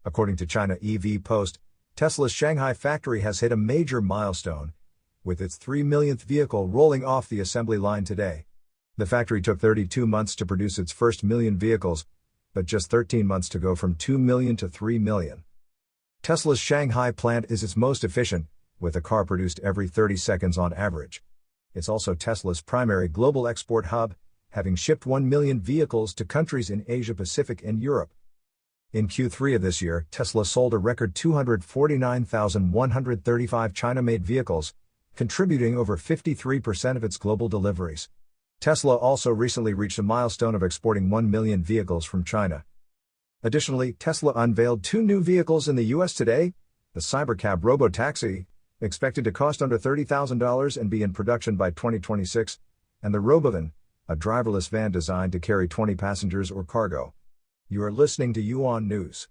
According to China EV Post, Tesla's Shanghai factory has hit a major milestone, with its 3 millionth vehicle rolling off the assembly line today. The factory took 32 months to produce its first million vehicles, but just 13 months to go from 2 million to 3 million. Tesla's Shanghai plant is its most efficient, with a car produced every 30 seconds on average. It's also Tesla's primary global export hub, having shipped 1 million vehicles to countries in Asia-Pacific and Europe. In Q3 of this year, Tesla sold a record 249,135 China-made vehicles, contributing over 53% of its global deliveries. Tesla also recently reached a milestone of exporting 1 million vehicles from China. Additionally, Tesla unveiled 2 new vehicles in the US today: the Cybercab robotaxi, expected to cost under $30,000 and be in production by 2026, and the Robovan, a driverless van designed to carry 20 passengers or cargo. You are listening to Yuan News.